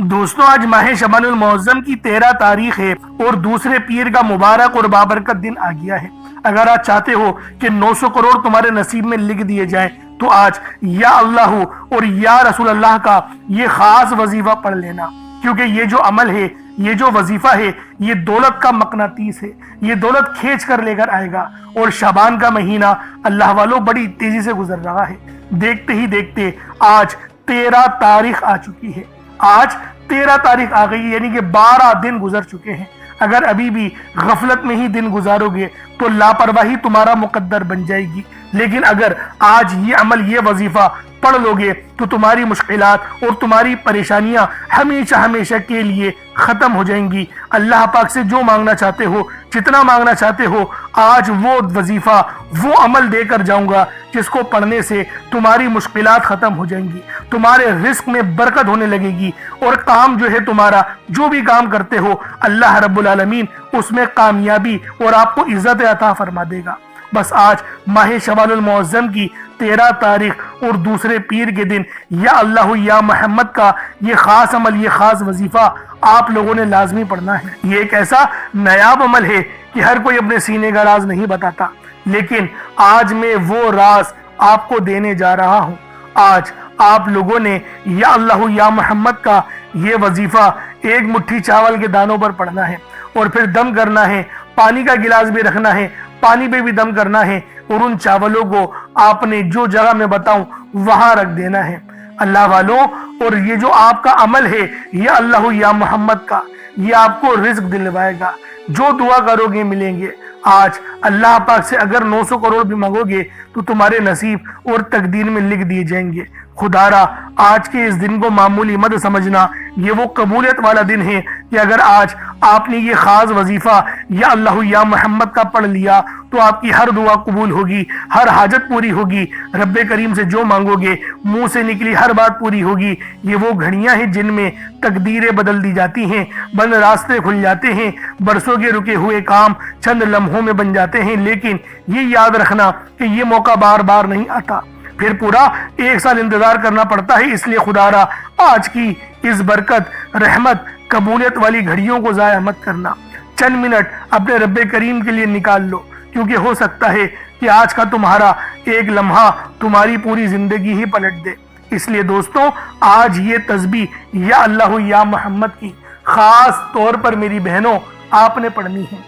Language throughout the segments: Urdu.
دوستوں آج ماہ شعبان المعظم کی 13 تاریخ ہے اور دوسرے پیر کا مبارک اور بابرکت دن آ گیا ہے۔ اگر آج چاہتے ہو کہ 900 کروڑ تمہارے نصیب میں لکھ دیے جائیں تو آج یا اللہ اور یا رسول اللہ کا یہ خاص وظیفہ پڑھ لینا، کیونکہ یہ جو عمل ہے، یہ جو وظیفہ ہے، یہ دولت کا مقناطیس ہے، یہ دولت کھینچ کر لے کر آئے گا۔ اور شعبان کا مہینہ اللہ والوں بڑی تیزی سے گزر رہا ہے، دیکھتے ہی دیکھتے آج 13 تاریخ آ چکی ہے۔ آج 13 تاریخ آ گئی، یعنی کہ 12 دن گزر چکے ہیں۔ اگر ابھی بھی غفلت میں ہی دن گزارو گے تو لاپرواہی تمہارا مقدر بن جائے گی، لیکن اگر آج یہ عمل، یہ وظیفہ پڑھ لو گے تو تمہاری مشکلات اور تمہاری پریشانیاں ہمیشہ ہمیشہ کے لیے ختم ہو جائیں گی۔ اللہ پاک سے جو مانگنا چاہتے ہو، جتنا مانگنا چاہتے ہو، آج وہ وظیفہ، وہ عمل دے کر جاؤں گا جس کو پڑھنے سے تمہاری مشکلات ختم ہو جائیں گی، تمہارے رزق میں برکت ہونے لگے گی، اور کام جو ہے تمہارا، جو بھی کام کرتے ہو، اللہ رب العالمین اس میں کامیابی اور آپ کو عزت عطا فرما دے گا۔ بس آج ماہ شعبان المعظم کی 13 تاریخ اور دوسرے پیر کے دن یا اللہ یا محمد کا یہ خاص عمل، یہ خاص وظیفہ آپ لوگوں نے لازمی پڑھنا ہے۔ یہ ایک ایسا نایاب عمل ہے کہ ہر کوئی اپنے سینے کا راز نہیں بتاتا، لیکن آج میں وہ راز آپ کو دینے جا رہا ہوں۔ آج آپ لوگوں نے یا اللہ یا محمد کا یہ وظیفہ ایک مٹھی چاول کے دانوں پر پڑھنا ہے، اور پھر دم کرنا ہے، پانی کا گلاس بھی رکھنا ہے، پانی پہ بھی دم کرنا ہے، اور ان چاولوں کو آپ نے جو جگہ میں بتاؤں وہاں رکھ دینا ہے۔ اللہ والوں، اور یہ جو آپ کا عمل ہے یا اللہ یا محمد کا، یہ آپ کو رزق دلوائے گا، جو دعا کرو گے ملیں گے۔ آج اللہ پاک سے اگر 900 کروڑ بھی مانگو گے تو تمہارے نصیب اور تقدیر میں لکھ دیے جائیں گے۔ خدا را آج کے اس دن کو معمولی مت سمجھنا، یہ وہ قبولیت والا دن ہے کہ اگر آج آپ نے یہ خاص وظیفہ یا اللہ یا محمد کا پڑھ لیا تو آپ کی ہر دعا قبول ہوگی، ہر حاجت پوری ہوگی، رب کریم سے جو مانگو گے منہ سے نکلی ہر بات پوری ہوگی۔ یہ وہ گھڑیاں ہیں جن میں تقدیریں بدل دی جاتی ہیں، بند راستے کھل جاتے ہیں، برسوں کے رکے ہوئے کام چند لمحوں میں بن جاتے ہیں۔ لیکن یہ یاد رکھنا کہ یہ موقع بار بار نہیں آتا، پھر پورا 1 سال انتظار کرنا پڑتا ہے۔ اس لیے خدا را آج کی اس برکت، رحمت، قبولیت والی گھڑیوں کو ضائع مت کرنا۔ چند منٹ اپنے رب کریم کے لیے نکال لو، کیونکہ ہو سکتا ہے کہ آج کا تمہارا ایک لمحہ تمہاری پوری زندگی ہی پلٹ دے۔ اس لیے دوستوں، آج یہ تسبیح یا اللہ یا محمد کی خاص طور پر میری بہنوں آپ نے پڑھنی ہے،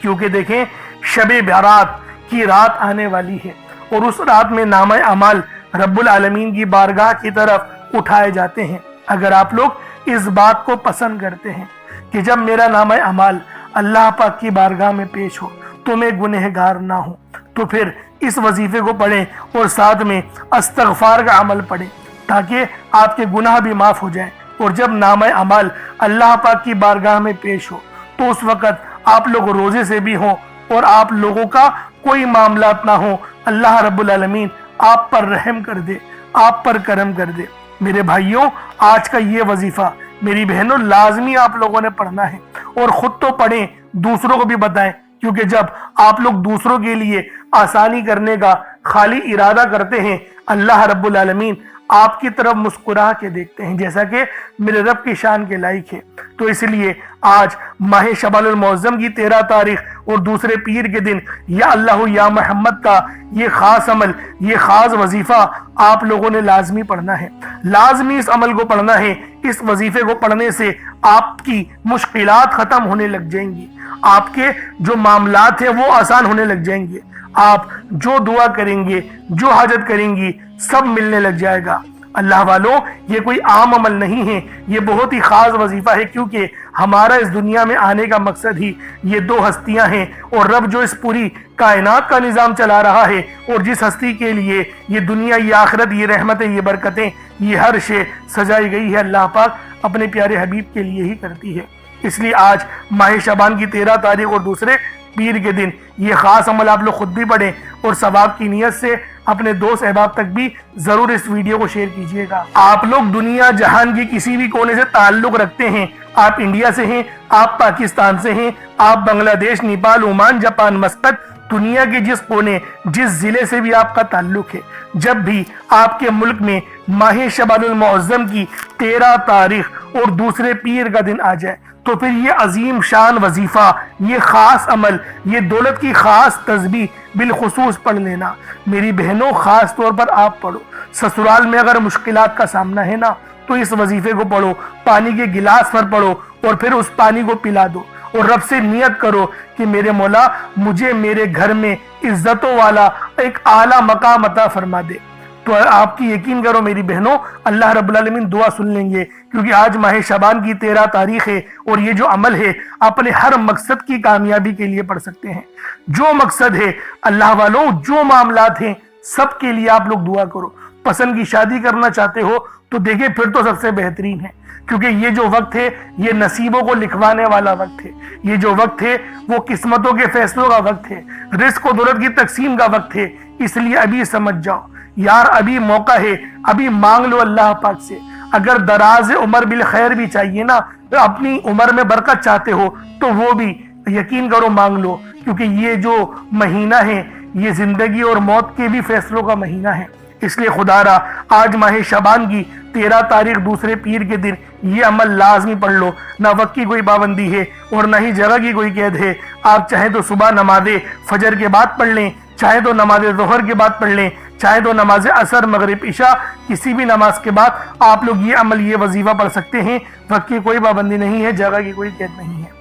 کیونکہ دیکھیں شب برات کی رات آنے والی ہے، اور اس رات میں نامہ اعمال رب العالمین کی بارگاہ کی طرف اٹھائے جاتے ہیں۔ اگر آپ لوگ اس بات کو پسند کرتے ہیں کہ جب میرا نامہ اعمال اللہ پاک کی بارگاہ میں پیش ہو تو میں گنہگار نہ ہوں، تو پھر اس وظیفے کو پڑھیں اور ساتھ میں استغفار کا عمل پڑھیں، تاکہ آپ کے گناہ بھی معاف ہو جائیں۔ اور جب نامہ اعمال اللہ پاک کی بارگاہ میں پیش ہو تو اس وقت آپ لوگ روزے سے بھی ہوں اور آپ لوگوں کا کوئی معاملات نہ ہو، اللہ رب العالمین آپ پر رحم کر دے، آپ پر کرم کر دے۔ میرے بھائیوں، آج کا یہ وظیفہ میری بہنوں لازمی آپ لوگوں نے پڑھنا ہے، اور خود تو پڑھیں، دوسروں کو بھی بتائیں، کیونکہ جب آپ لوگ دوسروں کے لیے آسانی کرنے کا خالی ارادہ کرتے ہیں، اللہ رب العالمین آپ کی طرف مسکرا کے دیکھتے ہیں، جیسا کہ میرے رب کی شان کے لائق ہے۔ تو اس لیے آج ماہ شعبان المعظم کی 13 تاریخ اور دوسرے پیر کے دن یا اللہ یا محمد کا یہ خاص عمل، یہ خاص وظیفہ آپ لوگوں نے لازمی پڑھنا ہے، لازمی اس عمل کو پڑھنا ہے۔ اس وظیفے کو پڑھنے سے آپ کی مشکلات ختم ہونے لگ جائیں گی، آپ کے جو معاملات ہیں وہ آسان ہونے لگ جائیں گے، آپ جو دعا کریں گے، جو حاجت کریں گی، سب ملنے لگ جائے گا۔ اللہ والوں، یہ کوئی عام عمل نہیں ہے، یہ بہت ہی خاص وظیفہ ہے، کیونکہ ہمارا اس دنیا میں آنے کا مقصد ہی یہ 2 ہستیاں ہیں، اور رب جو اس پوری کائنات کا نظام چلا رہا ہے، اور جس ہستی کے لیے یہ دنیا، یہ آخرت، یہ رحمتیں، یہ برکتیں، یہ ہر شے سجائی گئی ہے، اللہ پاک اپنے پیارے حبیب کے لیے ہی کرتی ہے۔ اس لیے آج ماہ شعبان کی 13 تاریخ اور دوسرے پیر کے دن یہ خاص عمل آپ لوگ خود بھی پڑھیں، اور ثواب کی نیت سے اپنے دوست احباب تک بھی ضرور اس ویڈیو کو شیئر کیجئے گا۔ آپ لوگ دنیا جہان کی کسی بھی کونے سے تعلق رکھتے ہیں، آپ انڈیا سے ہیں، آپ پاکستان سے ہیں، آپ بنگلہ دیش، نیپال، عمان، جاپان، مسقط، دنیا کے جس کونے، جس ضلع سے بھی آپ کا تعلق ہے، جب بھی آپ کے ملک میں ماہ شعبان المعظم کی 13 تاریخ اور دوسرے پیر کا دن آ جائے تو پھر یہ عظیم شان وظیفہ، یہ خاص عمل، یہ دولت کی خاص تسبیح بالخصوص پڑھ لینا۔ میری بہنوں خاص طور پر آپ پڑھو، سسرال میں اگر مشکلات کا سامنا ہے نا تو اس وظیفے کو پڑھو، پانی کے گلاس پر پڑھو اور پھر اس پانی کو پلا دو اور رب سے نیت کرو کہ میرے مولا مجھے میرے گھر میں عزتوں والا ایک اعلیٰ مقام عطا فرما دے۔ تو آپ کی یقین کرو میری بہنوں، اللہ رب العالمین دعا سن لیں گے، کیونکہ آج ماہ شعبان کی 13 تاریخ ہے اور یہ جو عمل ہے اپنے ہر مقصد کی کامیابی کے لیے پڑھ سکتے ہیں۔ جو مقصد ہے اللہ والوں، جو معاملات ہیں سب کے لیے آپ لوگ دعا کرو۔ پسند کی شادی کرنا چاہتے ہو تو دیکھیں پھر تو سب سے بہترین ہے، کیونکہ یہ جو وقت ہے یہ نصیبوں کو لکھوانے والا وقت ہے، یہ جو وقت ہے وہ قسمتوں کے فیصلوں کا وقت ہے، رزق و دولت کی تقسیم کا وقت ہے۔ اس لیے ابھی سمجھ جاؤ یار، ابھی موقع ہے، ابھی مانگ لو اللہ پاک سے۔ اگر دراز عمر بالخیر بھی چاہیے نا، اپنی عمر میں برکت چاہتے ہو تو وہ بھی یقین کرو مانگ لو، کیونکہ یہ جو مہینہ ہے یہ زندگی اور موت کے بھی فیصلوں کا مہینہ ہے۔ اس لیے خدا را آج ماہ شعبان کی 13 تاریخ دوسرے پیر کے دن یہ عمل لازمی پڑھ لو۔ نہ وقت کی کوئی پابندی ہے اور نہ ہی جگہ کی کوئی قید ہے۔ آپ چاہے تو صبح نماز فجر کے بعد پڑھ لیں، چاہے تو نماز ظہر کے بعد پڑھ لیں، چاہے تو نماز عصر مغرب عشاء کسی بھی نماز کے بعد آپ لوگ یہ عمل یہ وظیفہ پڑھ سکتے ہیں۔ وقت کی کوئی پابندی نہیں ہے، جگہ کی کوئی قید نہیں ہے۔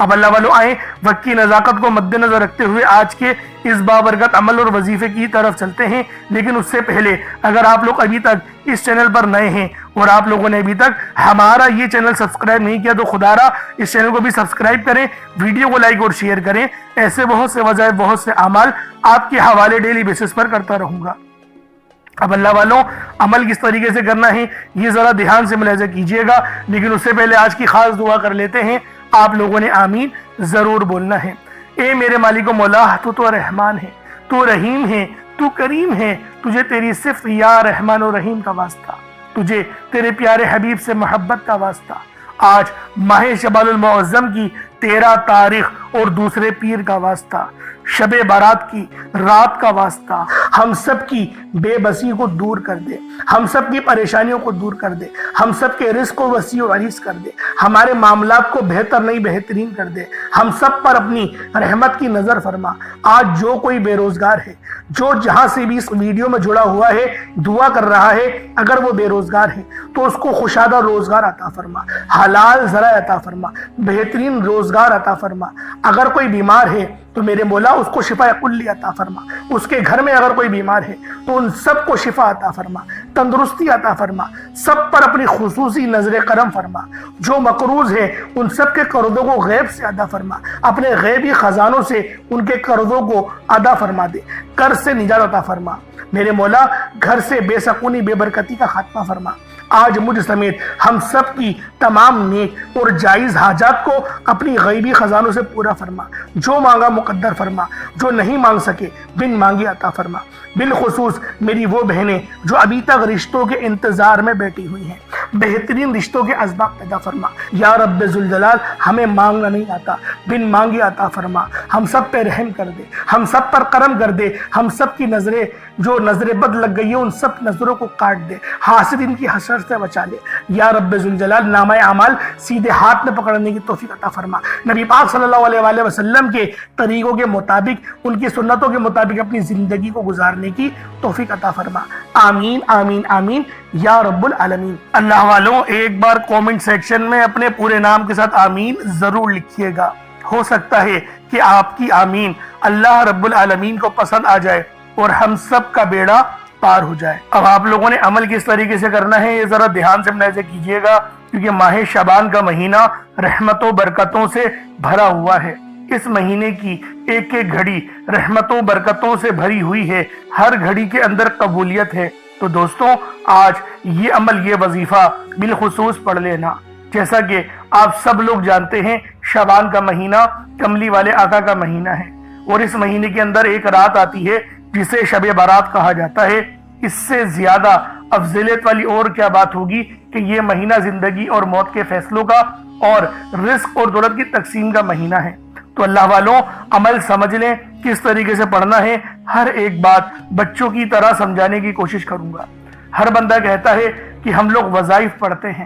اب اللہ والوں آئیں وقت کی نزاکت کو مد نظر رکھتے ہوئے آج کے اس بابرکت عمل اور وظیفے کی طرف چلتے ہیں۔ لیکن اس سے پہلے اگر آپ لوگ ابھی تک اس چینل پر نئے ہیں اور آپ لوگوں نے ابھی تک ہمارا یہ چینل سبسکرائب نہیں کیا تو خدا را اس چینل کو بھی سبسکرائب کریں، ویڈیو کو لائک اور شیئر کریں۔ ایسے بہت سے وظائف، بہت سے اعمال آپ کے حوالے ڈیلی بیسس پر کرتا رہوں گا۔ اب اللہ والوں عمل کس طریقے سے کرنا ہے یہ ذرا دھیان سے ملاحظہ کیجئے گا، لیکن اس سے پہلے آج کی خاص دعا کر لیتے ہیں۔ آپ لوگوں نے آمین ضرور بولنا ہے۔ اے میرے مالک و مولا، تو رحمان ہے، تو رحیم ہے، تو کریم ہے، تجھے تیری صفت یا رحمان و رحیم کا واسطہ، تجھے تیرے پیارے حبیب سے محبت کا واسطہ۔ آج ماہ شعبان المعظم کی 13 تاریخ اور دوسرے پیر کا واسطہ، شب بارات کی رات کا واسطہ، ہم سب کی بے بسی کو دور کر دے، ہم سب کی پریشانیوں کو دور کر دے، ہم سب کے رزق کو وسیع و عریض کر دے، ہمارے معاملات کو بہتر نہیں بہترین کر دے، ہم سب پر اپنی رحمت کی نظر فرما۔ آج جو کوئی بے روزگار ہے، جو جہاں سے بھی اس ویڈیو میں جڑا ہوا ہے دعا کر رہا ہے، اگر وہ بے روزگار ہے تو اس کو خوشادہ روزگار عطا فرما، حلال ذرائع عطا فرما، بہترین روزگار عطا فرما۔ اگر کوئی بیمار ہے تو میرے مولا اس کو شفا کلی عطا فرما، اس کے گھر میں اگر کوئی بیمار ہے تو ان سب کو شفا عطا فرما، تندرستی عطا فرما، سب پر اپنی خصوصی نظر کرم فرما۔ جو مقروض ہے ان سب کے قرضوں کو غیب سے ادا فرما، اپنے غیبی خزانوں سے ان کے قرضوں کو ادا فرما دے، قرض سے نجات عطا فرما۔ میرے مولا گھر سے بے سکونی بے برکتی کا خاتمہ فرما۔ آج مجھ سمیت ہم سب کی تمام نیک اور جائز حاجات کو اپنی غیبی خزانوں سے پورا فرما، جو مانگا مقدر فرما، جو نہیں مانگ سکے بن مانگے عطا فرما۔ بالخصوص میری وہ بہنیں جو ابھی تک رشتوں کے انتظار میں بیٹھی ہوئی ہیں، بہترین رشتوں کے اسباب پیدا فرما۔ یا رب ذوالجلال ہمیں مانگنا نہیں آتا، بن مانگے عطا فرما۔ ہم سب پہ رحم کر دے، ہم سب پر کرم کر دے، ہم سب کی نظریں جو نظر بد لگ گئی ہیں ان سب نظروں کو کاٹ دے، حاسدین کی حسد سے بچا لے۔ یا رب ذوالجلال نامہ اعمال سیدھے ہاتھ میں پکڑنے کی توفیق عطا فرما۔ نبی پاک صلی اللہ علیہ وآلہ وسلم کے طریقوں کے مطابق، ان کی سنتوں کے مطابق اپنی زندگی کو گزارنے کی توفیق عطا فرما۔ آمین آمین آمین یا رب العالمین۔ اللہ والوں ایک بار کومنٹ سیکشن میں اپنے پورے نام کے ساتھ آمین ضرور لکھیے گا، ہو سکتا ہے کہ آپ کی آمین اللہ رب العالمین کو پسند آ جائے اور ہم سب کا بیڑا پار ہو جائے۔ اب آپ لوگوں نے عمل کس طریقے سے کرنا ہے یہ ذرا دھیان سے ملاحظہ کیجئے گا، کیونکہ ماہ شعبان کا مہینہ رحمتوں برکتوں سے بھرا ہوا ہے۔ اس مہینے کی ایک ایک گھڑی رحمتوں برکتوں سے بھری ہوئی ہے، ہر گھڑی کے اندر قبولیت ہے۔ تو دوستوں آج یہ عمل یہ وظیفہ بالخصوص پڑھ لینا۔ جیسا کہ آپ سب لوگ جانتے ہیں شعبان کا مہینہ کملی والے آقا کا مہینہ ہے، اور اس مہینے کے اندر ایک رات آتی ہے جسے شب بارات کہا جاتا ہے۔ اس سے زیادہ افضلیت والی اور کیا بات ہوگی کہ یہ مہینہ زندگی اور موت کے فیصلوں کا اور رزق اور دولت کی تقسیم کا مہینہ ہے۔ تو اللہ والوں عمل سمجھ لیں کس طریقے سے پڑھنا ہے، ہر ایک بات بچوں کی طرح سمجھانے کی کوشش کروں گا۔ ہر بندہ کہتا ہے کہ ہم لوگ وظائف پڑھتے ہیں،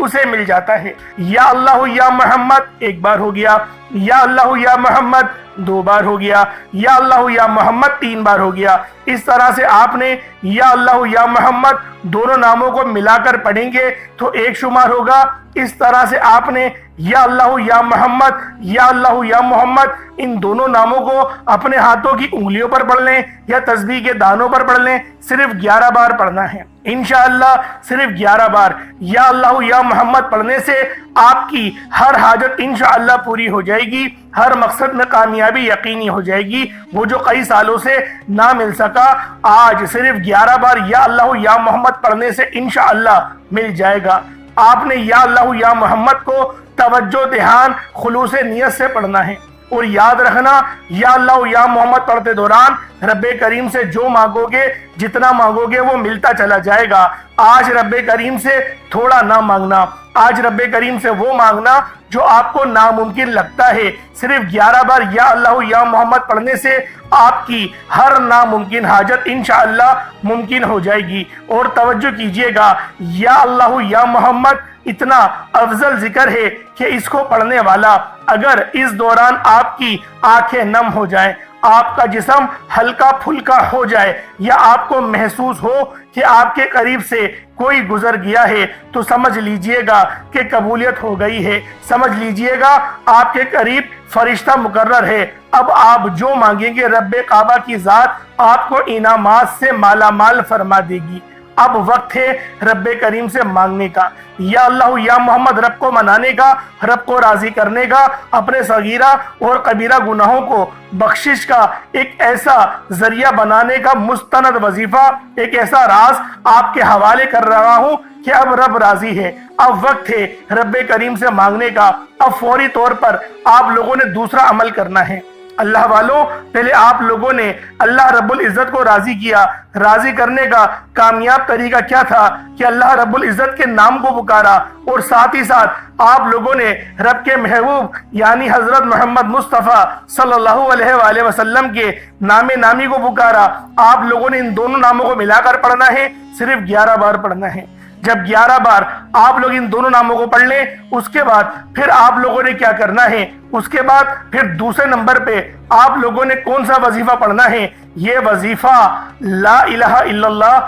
اسے مل جاتا ہے۔ یا اللہ یا محمد ایک بار ہو گیا، یا اللہ یا محمد دو بار ہو گیا، یا اللہ یا محمد تین بار ہو گیا۔ اس طرح سے آپ نے یا اللہ یا محمد دونوں ناموں کو ملا کر پڑھیں گے تو ایک شمار ہوگا۔ اس طرح سے آپ نے یا اللہ یا محمد، یا اللہ یا محمد ان دونوں ناموں کو اپنے ہاتھوں کی انگلیوں پر پڑھ لیں یا تسبیح کے دانوں پر پڑھ لیں، صرف 11 بار پڑھنا ہے انشاءاللہ، صرف 11 بار یا اللہ یا محمد پڑھنے سے آپ کی ہر حاجت انشاءاللہ پوری ہو جائے گی، ہر مقصد میں کامیابی یقینی ہو جائے گی۔ وہ جو کئی سالوں سے نہ مل سکا، آج صرف 11 بار یا اللہ یا محمد پڑھنے سے انشاءاللہ مل جائے گا۔ آپ نے یا اللہ یا محمد کو توجہ، دھیان، خلوص نیت سے پڑھنا ہے، اور یاد رکھنا یا اللہ یا محمد پڑھتے دوران رب کریم سے جو مانگو گے، جتنا مانگو گے وہ ملتا چلا جائے گا۔ آج رب کریم سے تھوڑا نہ مانگنا، آج رب کریم سے وہ مانگنا جو آپ کو ناممکن لگتا ہے۔ صرف 11 بار یا اللہ یا محمد پڑھنے سے آپ کی ہر ناممکن حاجت انشاءاللہ ممکن ہو جائے گی۔ اور توجہ کیجئے گا، یا اللہ یا محمد اتنا افضل ذکر ہے کہ اس کو پڑھنے والا اگر اس دوران آپ کی آنکھیں نم ہو جائیں، آپ کا جسم ہلکا پھلکا ہو جائے، یا آپ کو محسوس ہو کہ آپ کے قریب سے کوئی گزر گیا ہے، تو سمجھ لیجئے گا کہ قبولیت ہو گئی ہے، سمجھ لیجئے گا آپ کے قریب فرشتہ مقرر ہے۔ اب آپ جو مانگیں گے رب کعبہ کی ذات آپ کو انعامات سے مالا مال فرما دے گی۔ اب وقت ہے رب کریم سے مانگنے کا، یا اللہ یا محمد رب کو منانے کا، رب کو راضی کرنے کا، اپنے صغیرہ اور کبیرہ گناہوں کو بخشش کا ایک ایسا ذریعہ بنانے کا مستند وظیفہ، ایک ایسا راز آپ کے حوالے کر رہا ہوں کہ اب رب راضی ہے۔ اب وقت ہے رب کریم سے مانگنے کا۔ اب فوری طور پر آپ لوگوں نے دوسرا عمل کرنا ہے۔ اللہ والوں، پہلے آپ لوگوں نے اللہ رب العزت کو راضی کیا۔ راضی کرنے کا کامیاب طریقہ کیا تھا کہ اللہ رب العزت کے نام کو پکارا، اور ساتھ ہی ساتھ آپ لوگوں نے رب کے محبوب یعنی حضرت محمد مصطفیٰ صلی اللہ علیہ وآلہ وسلم کے نام نامی کو پکارا۔ آپ لوگوں نے ان دونوں ناموں کو ملا کر پڑھنا ہے، صرف 11 بار پڑھنا ہے۔ جب 11 بار آپ لوگ ان دونوں ناموں کو پڑھ لیں، اس کے بعد پھر آپ لوگوں نے کیا کرنا ہے، اس کے بعد پھر دوسرے نمبر پہ آپ لوگوں نے کون سا وظیفہ پڑھنا ہے؟ یہ وظیفہ لا الہ الا اللہ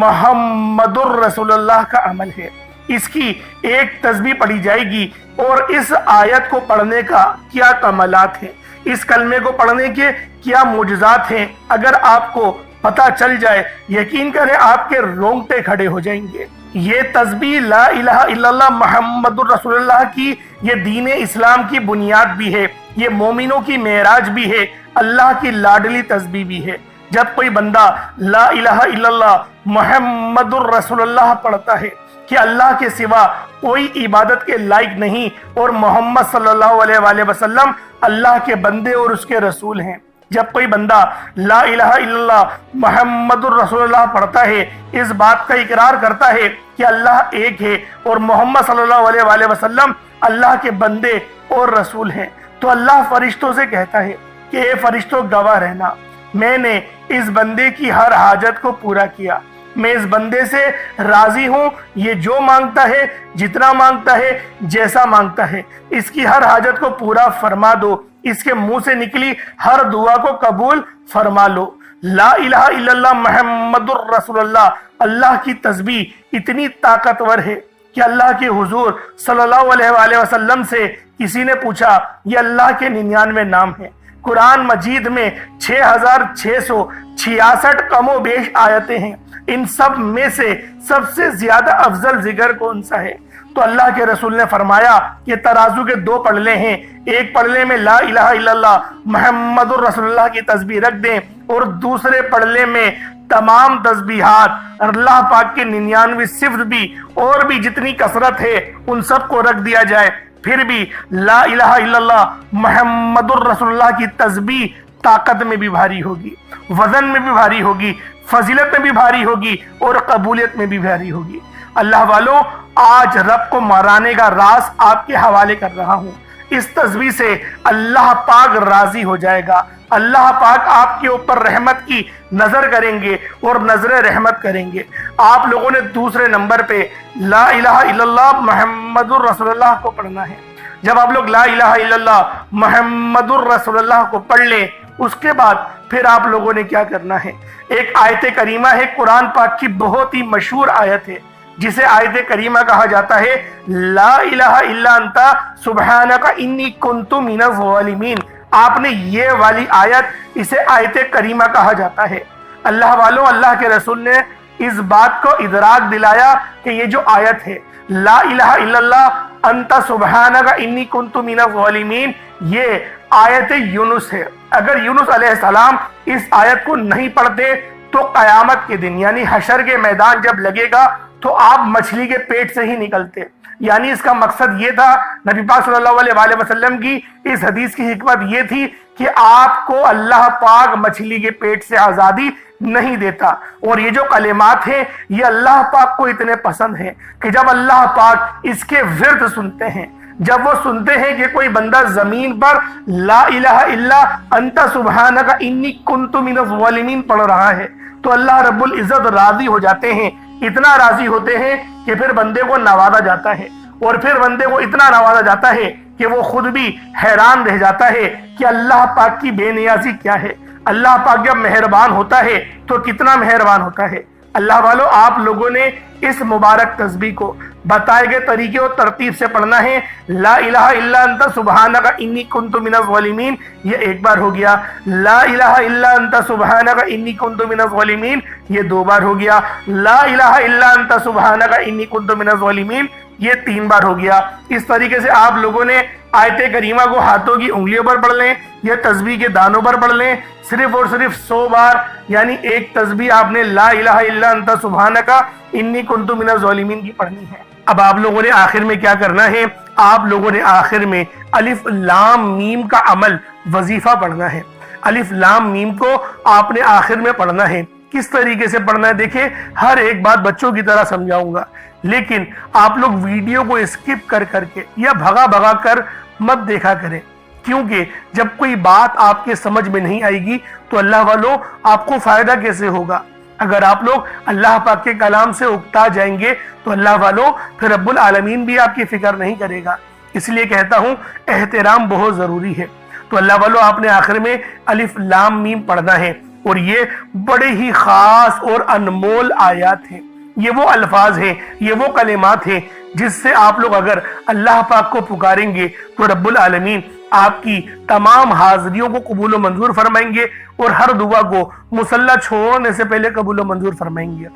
محمد الرسول اللہ کا عمل ہے۔ اس کی ایک تسبیح پڑھی جائے گی، اور اس آیت کو پڑھنے کا کیا کمالات ہیں، اس کلمے کو پڑھنے کے کیا معجزات ہیں، اگر آپ کو پتہ چل جائے، یقین کریں آپ کے رونگٹے کھڑے ہو جائیں گے۔ یہ تسبیح لا الہ الا اللہ محمد الرسول اللہ کی یہ دین اسلام کی بنیاد بھی ہے، یہ مومنوں کی معراج بھی ہے، اللہ کی لاڈلی تسبیح بھی ہے۔ جب کوئی بندہ لا الہ الا اللہ محمد الرسول اللہ پڑھتا ہے کہ اللہ کے سوا کوئی عبادت کے لائق نہیں، اور محمد صلی اللہ علیہ وآلہ وسلم اللہ کے بندے اور اس کے رسول ہیں، جب کوئی بندہ لا الہ الا اللہ محمد الرسول اللہ پڑھتا ہے، اس بات کا اقرار کرتا ہے کہ اللہ ایک ہے اور محمد صلی اللہ علیہ وآلہ وسلم اللہ کے بندے اور رسول ہیں، تو اللہ فرشتوں سے کہتا ہے کہ اے فرشتوں گواہ رہنا، میں نے اس بندے کی ہر حاجت کو پورا کیا، میں اس بندے سے راضی ہوں، یہ جو مانگتا ہے، جتنا مانگتا ہے، جیسا مانگتا ہے، اس کی ہر حاجت کو پورا فرما دو، اس کے منہ سے نکلی ہر دعا کو قبول فرما لو۔ لا الہ الا اللہ محمد الرسول اللہ، اللہ کی تسبیح اتنی طاقتور ہے کہ اللہ کے حضور صلی اللہ علیہ وآلہ وسلم سے کسی نے پوچھا، یہ اللہ کے 99 نام ہیں، قرآن مجید میں 6666 کم و بیش آیتیں ہیں، ان سب میں سے سب سے زیادہ افضل ذکر کون سا ہے؟ تو اللہ کے رسول نے فرمایا کہ ترازو کے 2 پلڑے ہیں، ایک پلڑے میں لا الہ الا اللہ محمد الرسول اللہ کی تسبیح رکھ دیں، اور دوسرے پلڑے میں تمام تسبیحات اللہ پاک کے 99 صفر بھی اور بھی جتنی کثرت ہے ان سب کو رکھ دیا جائے، پھر بھی لا الہ الا اللہ محمد الرسول اللہ کی تسبیح طاقت میں بھی بھاری ہوگی، وزن میں بھی بھاری ہوگی، فضیلت میں بھی بھاری ہوگی، اور قبولیت میں بھی بھاری ہوگی۔ اللہ والوں، آج رب کو مرانے کا راز آپ کے حوالے کر رہا ہوں۔ اس تسبیح سے اللہ پاک راضی ہو جائے گا، اللہ پاک آپ کے اوپر رحمت کی نظر کریں گے اور نظر رحمت کریں گے۔ آپ لوگوں نے دوسرے نمبر پہ لا الہ الا اللہ محمد الرسول اللہ کو پڑھنا ہے۔ جب آپ لوگ لا الہ الا اللہ محمد الرسول اللہ کو پڑھ لیں، اس کے بعد پھر آپ لوگوں نے کیا کرنا ہے، ایک آیت کریمہ ہے، قرآن پاک کی بہت ہی مشہور آیت ہے جسے آیت کریمہ کہا جاتا ہے، لا الہ الا انت سبحانک انی کنت من الظالمین۔ آپ نے یہ والی آیت، اسے آیت کریمہ کہا جاتا ہے۔ اللہ والوں، اللہ کے رسول نے اس بات کو ادراک دلایا کہ یہ جو آیت ہے لا الہ الا اللہ انت سبحانک انی کنت من الظالمین، یہ آیت یونس ہے۔ اگر یونس علیہ السلام اس آیت کو نہیں پڑھتے تو قیامت کے دن یعنی حشر کے میدان جب لگے گا تو آپ مچھلی کے پیٹ سے ہی نکلتے۔ یعنی اس کا مقصد یہ تھا، نبی پاک صلی اللہ علیہ وآلہ وسلم کی اس حدیث کی حکمت یہ تھی کہ آپ کو اللہ پاک مچھلی کے پیٹ سے آزادی نہیں دیتا۔ اور یہ جو کلمات ہیں یہ اللہ پاک کو اتنے پسند ہیں کہ جب اللہ پاک اس کے ورد سنتے ہیں، جب وہ سنتے ہیں کہ کوئی بندہ زمین پر لا الہ الا انت سبحانک انی کنت من الظالمین پڑھ رہا ہے تو اللہ رب العزت راضی ہو جاتے ہیں، اتنا راضی ہوتے ہیں کہ پھر بندے کو نوازا جاتا ہے، اور پھر بندے کو اتنا نوازا جاتا ہے کہ وہ خود بھی حیران رہ جاتا ہے کہ اللہ پاک کی بے نیازی کیا ہے۔ اللہ پاک جب مہربان ہوتا ہے تو کتنا مہربان ہوتا ہے۔ اللہ والوں، آپ لوگوں نے اس مبارک تسبیح کو بتائے گئے طریقے اور ترتیب سے پڑھنا ہے۔ لا الہ الا انت سبحانک انی کنت من الظالمین، یہ ایک بار ہو گیا۔ لا الہ الا انت سبحانک انی کنت من الظالمین، یہ دو بار ہو گیا۔ لا الہ الا انت سبحانک انی کنت من الظالمین، یہ تین بار ہو گیا۔ اس طریقے سے آپ لوگوں نے آیت کریمہ کو ہاتھوں کی انگلیوں پر پڑھ لیں یا تسبیح کے دانوں پر پڑھ لیں، صرف اور صرف 100 بار، یعنی ایک تسبیح آپ نے لا الہ الا انت سبحانک انی کنت من الظالمین کی پڑھنی ہے۔ اب آپ لوگوں نے آخر میں کیا کرنا ہے، آپ لوگوں نے آخر میں الف لام میم کا عمل وظیفہ پڑھنا ہے۔ الف لام میم کو آپ نے آخر میں پڑھنا ہے۔ کس طریقے سے پڑھنا ہے دیکھیں، ہر ایک بات بچوں کی طرح سمجھاؤں گا، لیکن آپ لوگ ویڈیو کو اسکپ کر کر کے یا بھگا بھگا کر مت دیکھا کریں، کیونکہ جب کوئی بات آپ کے سمجھ میں نہیں آئے گی تو اللہ والوں آپ کو فائدہ کیسے ہوگا۔ اگر آپ لوگ اللہ پاک کے کلام سے اکتا جائیں گے تو اللہ والوں پھر رب العالمین بھی آپ کی فکر نہیں کرے گا۔ اس لیے کہتا ہوں احترام بہت ضروری ہے۔ تو اللہ والوں آپ نے آخر میں الف لام میم پڑھنا ہے، اور یہ بڑے ہی خاص اور انمول آیات ہیں، یہ وہ الفاظ ہیں، یہ وہ کلمات ہیں جس سے آپ لوگ اگر اللہ پاک کو پکاریں گے تو رب العالمین آپ کی تمام حاضریوں کو قبول و منظور فرمائیں گے، اور ہر دعا کو مصلی چھوڑنے سے پہلے قبول و منظور فرمائیں گے۔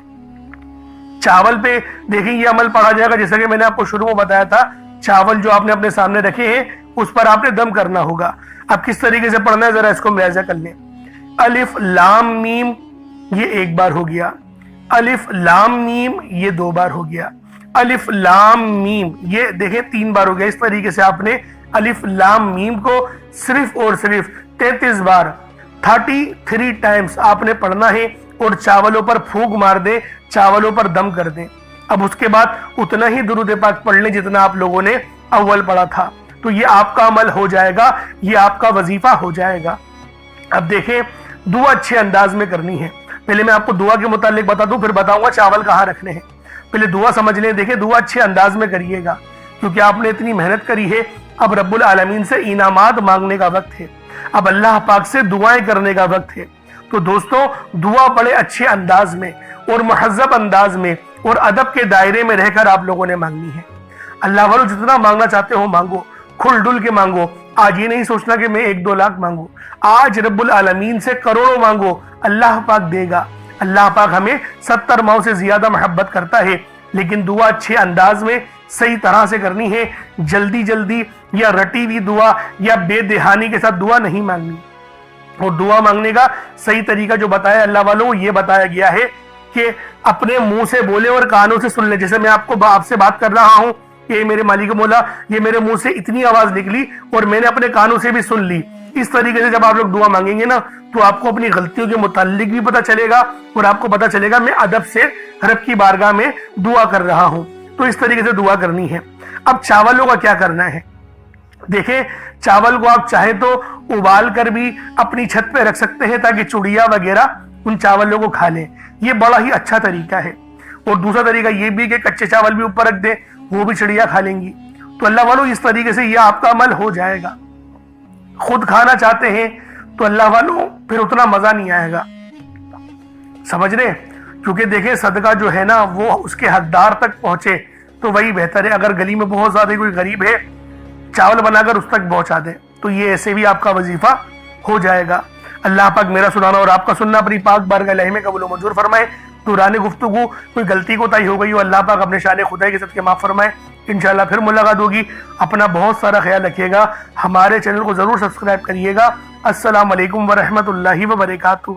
چاول پہ دیکھیں یہ عمل پڑھا جائے گا، جیسا کہ میں نے آپ کو شروع میں بتایا تھا، چاول جو آپ نے اپنے سامنے رکھے ہیں اس پر آپ نے دم کرنا ہوگا۔ اب کس طریقے سے پڑھنا ہے ذرا اس کو ملاحظہ کر لیں۔ الف لام میم یہ ایک بار ہو گیا، الف لام میم یہ دو بار ہو گیا، الف لام میم یہ دیکھیں تین بار ہو گیا۔ اس طریقے سے آپ نے الف لام میم کو صرف اور صرف 33 بار 33 ٹائمز آپ نے پڑھنا ہے، اور چاولوں پر پھونک مار دیں، چاولوں پر دم کر دیں۔ اب اس کے بعد اتنا ہی درود پاک پڑھ لیں جتنا آپ لوگوں نے اول پڑھا تھا، تو یہ آپ کا عمل ہو جائے گا، یہ آپ کا وظیفہ ہو جائے گا۔ اب دیکھیں دعا اچھے انداز میں کرنی ہے۔ پہلے میں آپ کو دعا کے متعلق بتا دوں، پھر بتاؤں گا چاول کہاں رکھنے ہیں۔ پہلے دعا سمجھ لیں، دیکھیں دعا اچھے انداز میں کریے گا، کیونکہ آپ نے اتنی محنت کری ہے۔ اب رب العالمین سے انعامات مانگنے کا وقت ہے، اب اللہ پاک سے دعائیں کرنے کا وقت ہے۔ تو دوستوں دعا بڑے اچھے انداز میں اور مہذب انداز میں اور ادب کے دائرے میں رہ کر آپ لوگوں نے مانگنی ہے۔ اللہ والوں جتنا مانگنا چاہتے ہو مانگو، کھل ڈل کے مانگو۔ آج یہ نہیں سوچنا کہ میں 1-2 لاکھ مانگوں، آج رب العالمین سے کروڑوں مانگو، اللہ پاک دے گا۔ اللہ پاک ہمیں 70 ماؤں سے زیادہ محبت کرتا ہے، لیکن دعا اچھے انداز میں صحیح طرح سے کرنی ہے۔ جلدی جلدی یا رٹی ہوئی دعا یا بے دہانی کے ساتھ دعا نہیں مانگنی۔ اور دعا مانگنے کا صحیح طریقہ جو بتایا اللہ والوں یہ بتایا گیا ہے کہ اپنے منہ سے بولے اور کانوں سے سن لے۔ جیسے میں آپ سے بات کر رہا ہوں کہ میرے مالک مولا یہ میرے منہ سے اتنی آواز نکلی اور میں نے اپنے کانوں سے بھی سن لی۔ اس طریقے سے جب آپ لوگ دعا مانگیں گے نا تو آپ کو اپنی غلطیوں کے متعلق بھی پتہ چلے گا، اور آپ کو پتہ چلے گا میں ادب سے رب کی بارگاہ میں دعا کر رہا ہوں۔ تو اس طریقے سے دعا کرنی ہے۔ اب چاولوں کا کیا کرنا ہے؟ دیکھیں چاول کو آپ چاہیں تو ابال کر بھی اپنی چھت پہ رکھ سکتے ہیں تاکہ چڑیا وغیرہ ان چاولوں کو کھا لیں، یہ بڑا ہی اچھا طریقہ ہے۔ اور دوسرا طریقہ یہ بھی کہ کچے چاول بھی اوپر رکھ دیں، وہ بھی چڑیا کھا لیں گی۔ تو اللہ والو اس طریقے سے یہ آپ کا عمل ہو جائے گا۔ خود کھانا چاہتے ہیں تو اللہ والو پھر اتنا مزہ نہیں آئے گا، سمجھ رہے ہیں؟ کیونکہ دیکھیں صدقہ جو ہے نا وہ اس کے حقدار تک پہنچے تو وہی بہتر ہے۔ اگر گلی میں بہت زیادہ کوئی غریب ہے، چاول بنا کر اس تک پہنچا دے تو یہ ایسے بھی آپ کا وظیفہ ہو جائے گا۔ اللہ پاک میرا سنانا اور آپ کا سننا اپنی پاک بارگاہ الہی میں قبول و منظور فرمائے۔ دوران گفتگو کوئی غلطی کوتاہی ہو گئی ہو، اللہ پاک اپنے شان خدائی کے صدقے معاف فرمائے۔ انشاءاللہ پھر ملاقات ہوگی۔ اپنا بہت سارا خیال رکھیے گا، ہمارے چینل کو ضرور سبسکرائب کریے گا۔ السلام علیکم ورحمۃ اللہ وبرکاتہ۔